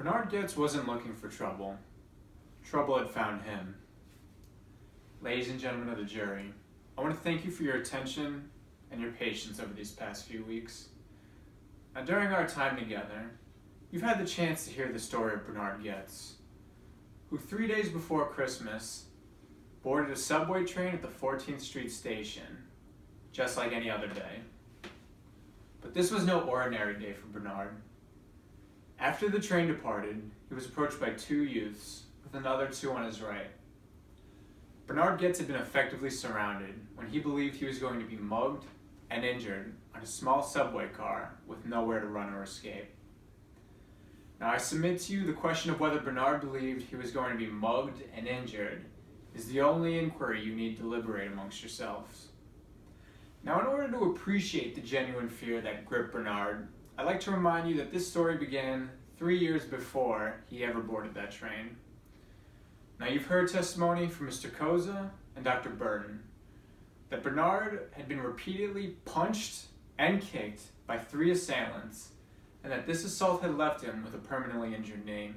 Bernard Goetz wasn't looking for trouble. Trouble had found him. Ladies and gentlemen of the jury, I want to thank you for your attention and your patience over these past few weeks. Now, during our time together, you've had the chance to hear the story of Bernard Goetz, who 3 days before Christmas boarded a subway train at the 14th Street station, just like any other day. But this was no ordinary day for Bernard. After the train departed, he was approached by two youths, with another two on his right. Bernard Goetz had been effectively surrounded when he believed he was going to be mugged and injured on a small subway car with nowhere to run or escape. Now, I submit to you the question of whether Bernard believed he was going to be mugged and injured is the only inquiry you need to deliberate amongst yourselves. Now, in order to appreciate the genuine fear that gripped Bernard, I'd like to remind you that this story began 3 years before he ever boarded that train. Now, you've heard testimony from Mr. Koza and Dr. Burton that Bernard had been repeatedly punched and kicked by 3 assailants, and that this assault had left him with a permanently injured knee.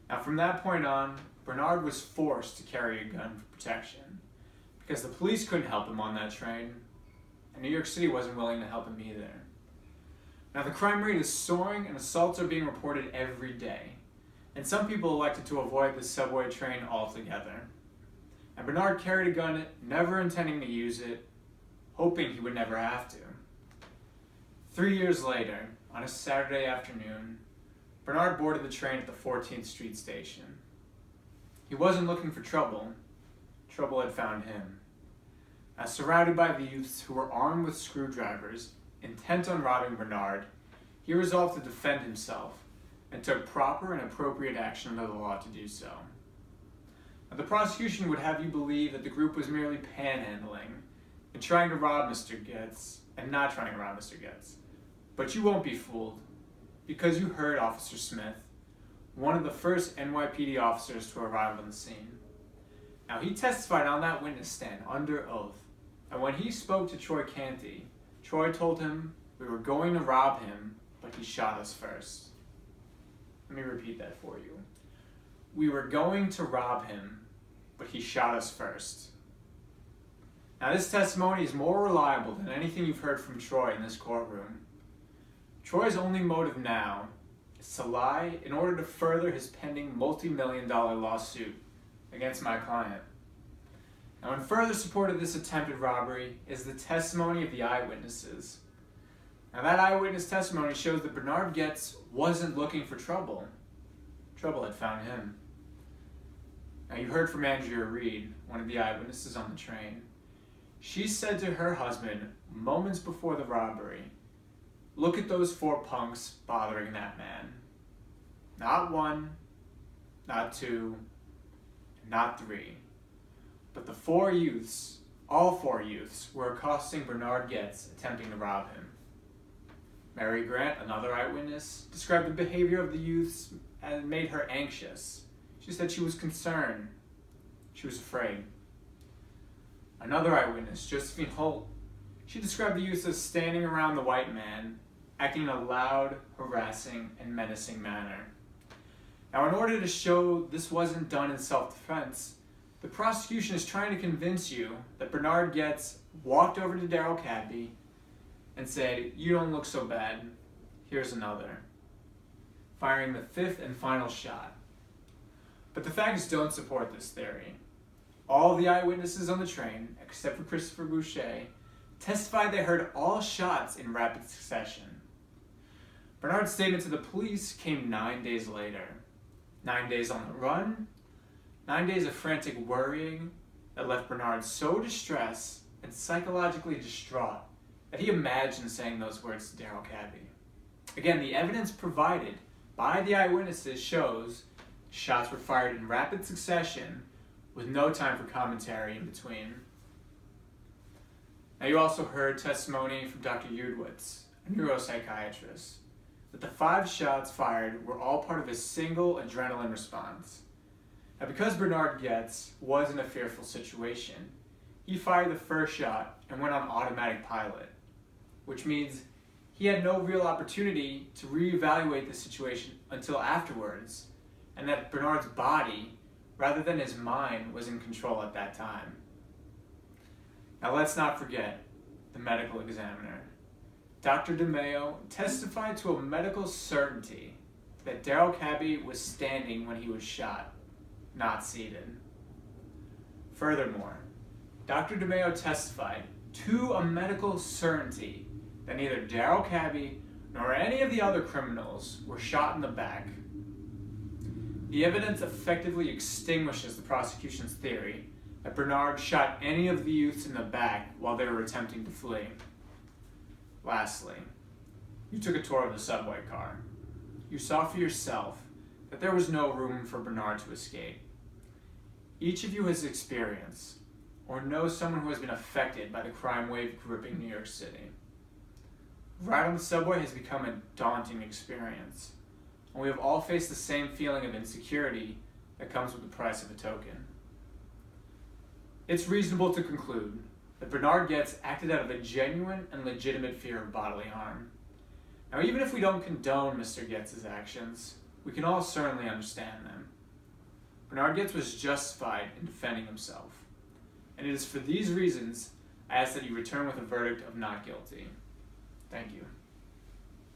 Now, from that point on, Bernard was forced to carry a gun for protection because the police couldn't help him on that train, and New York City wasn't willing to help him either. Now, the crime rate is soaring and assaults are being reported every day, and some people elected to avoid the subway train altogether. And Bernard carried a gun, never intending to use it, hoping he would never have to. 3 years later, on a Saturday afternoon, Bernard boarded the train at the 14th Street station. He wasn't looking for trouble. Trouble had found him. As surrounded by the youths who were armed with screwdrivers, intent on robbing Bernard, he resolved to defend himself and took proper and appropriate action under the law to do so. Now, the prosecution would have you believe that the group was merely panhandling and trying to rob Mr. Goetz and not trying to rob Mr. Goetz. But you won't be fooled, because you heard Officer Smith, one of the first NYPD officers to arrive on the scene. Now, he testified on that witness stand under oath, and when he spoke to Troy Canty, Troy told him, "We were going to rob him, but he shot us first." Let me repeat that for you. We were going to rob him, but he shot us first. Now, this testimony is more reliable than anything you've heard from Troy in this courtroom. Troy's only motive now is to lie in order to further his pending multi-million-dollar lawsuit against my client. Now, in further support of this attempted robbery is the testimony of the eyewitnesses. Now, that eyewitness testimony shows that Bernard Goetz wasn't looking for trouble. Trouble had found him. Now, you heard from Andrea Reed, one of the eyewitnesses on the train. She said to her husband moments before the robbery, "Look at those 4 punks bothering that man. Not 1, not 2, not 3, but the 4 youths, all 4 youths, were accosting Bernard Goetz, attempting to rob him." Mary Grant, another eyewitness, described the behavior of the youths and made her anxious. She said she was concerned. She was afraid. Another eyewitness, Josephine Holt, she described the youths as standing around the white man, acting in a loud, harassing, and menacing manner. Now, in order to show this wasn't done in self-defense, the prosecution is trying to convince you that Bernard Goetz walked over to Darrell Cadby and said, "You don't look so bad, here's another," firing the 5th and final shot. But the facts don't support this theory. All the eyewitnesses on the train, except for Christopher Boucher, testified they heard all shots in rapid succession. Bernard's statement to the police came 9 days later. 9 days on the run, 9 days of frantic worrying that left Bernard so distressed and psychologically distraught that he imagined saying those words to Darrell Cadby. Again, the evidence provided by the eyewitnesses shows shots were fired in rapid succession with no time for commentary in between. Now, you also heard testimony from Dr. Goetz, a neuropsychiatrist, that the 5 shots fired were all part of a single adrenaline response. Now, because Bernard Goetz was in a fearful situation, he fired the first shot and went on automatic pilot, which means he he had no real opportunity to reevaluate the situation until afterwards, and that Bernard's body, rather than his mind, was in control at that time. Now let's not forget the medical examiner. Dr. DeMeo testified to a medical certainty that Darrell Cabby was standing when he was shot, not seated. Furthermore, Dr. DeMeo testified to a medical certainty that neither Darrell Cabby nor any of the other criminals were shot in the back. The evidence effectively extinguishes the prosecution's theory that Bernard shot any of the youths in the back while they were attempting to flee. Lastly, you took a tour of the subway car. You saw for yourself that there was no room for Bernard to escape. Each of you has experienced or knows someone who has been affected by the crime wave gripping New York City. A ride on the subway has become a daunting experience, and we have all faced the same feeling of insecurity that comes with the price of a token. It's reasonable to conclude that Bernard Goetz acted out of a genuine and legitimate fear of bodily harm. Now, even if we don't condone Mr. Goetz's actions, we can all certainly understand them. Bernard Goetz was justified in defending himself, and it is for these reasons I ask that you return with a verdict of not guilty. Thank you.